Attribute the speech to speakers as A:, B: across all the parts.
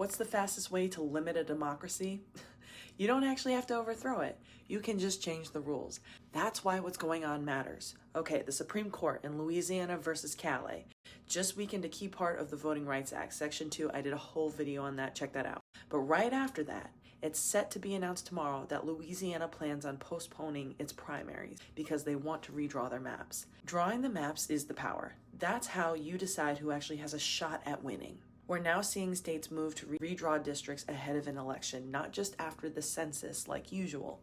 A: What's the fastest way to limit a democracy? You don't actually have to overthrow it. You can just change the rules. That's why what's going on matters. Okay, the Supreme Court in Louisiana versus Calais just weakened a key part of the Voting Rights Act, Section 2. I did a whole video on that. Check that out. But right after that, it's set to be announced tomorrow that Louisiana plans on postponing its primaries because they want to redraw their maps. Drawing the maps is the power. That's how you decide who actually has a shot at winning. We're now seeing states move to redraw districts ahead of an election, not just after the census like usual.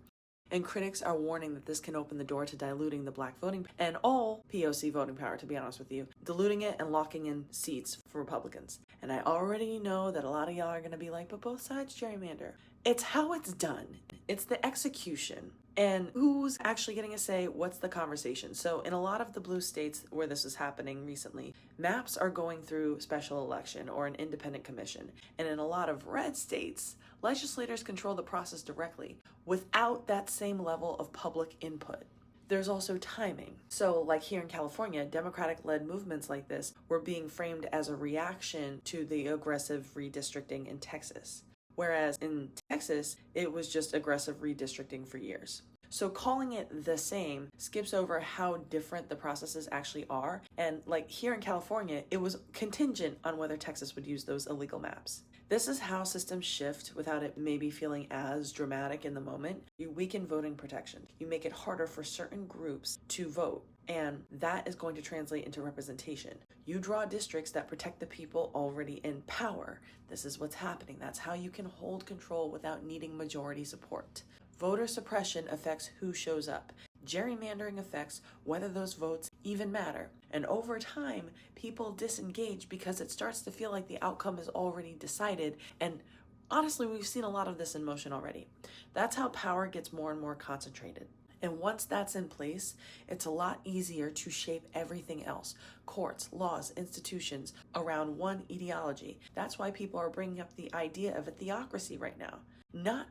A: And critics are warning that this can open the door to diluting the black voting and all POC voting power, to be honest with you, diluting it and locking in seats for Republicans. And I already know that a lot of y'all are going to be like, but both sides gerrymander. It's how it's done. It's the execution. And who's actually getting a say? What's the conversation? So in a lot of the blue states where this is happening recently, maps are going through special election or an independent commission. And in a lot of red states, legislators control the process directly without that same level of public input. There's also timing. So like here in California, Democratic-led movements like this were being framed as a reaction to the aggressive redistricting in Texas. Whereas in Texas, it was just aggressive redistricting for years. So calling it the same skips over how different the processes actually are. And like here in California, it was contingent on whether Texas would use those illegal maps. This is how systems shift without it maybe feeling as dramatic in the moment. You weaken voting protection. You make it harder for certain groups to vote. And that is going to translate into representation. You draw districts that protect the people already in power. This is what's happening. That's how you can hold control without needing majority support. Voter suppression affects who shows up. Gerrymandering affects whether those votes even matter. And over time, people disengage because it starts to feel like the outcome is already decided. And honestly, we've seen a lot of this in motion already. That's how power gets more and more concentrated. And once that's in place, it's a lot easier to shape everything else. Courts, laws, institutions around one ideology. That's why people are bringing up the idea of a theocracy right now. Not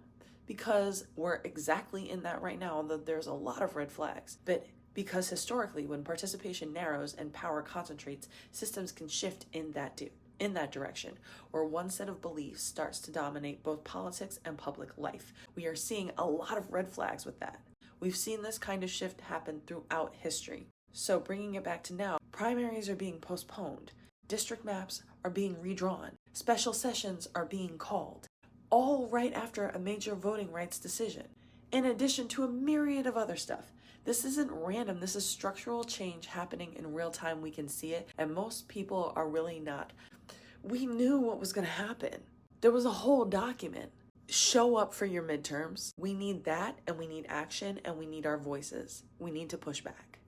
A: because we're exactly in that right now, although there's a lot of red flags, but because historically, when participation narrows and power concentrates, systems can shift in that direction, where one set of beliefs starts to dominate both politics and public life. We are seeing a lot of red flags with that. We've seen this kind of shift happen throughout history. So bringing it back to now, primaries are being postponed, district maps are being redrawn, special sessions are being called, all right after a major voting rights decision, in addition to a myriad of other stuff. This isn't random, this is structural change happening in real time. We can see it, and most people are really not. We knew what was going to happen. There was a whole document. Show up for your midterms. We need that, and we need action, and we need our voices. We need to push back.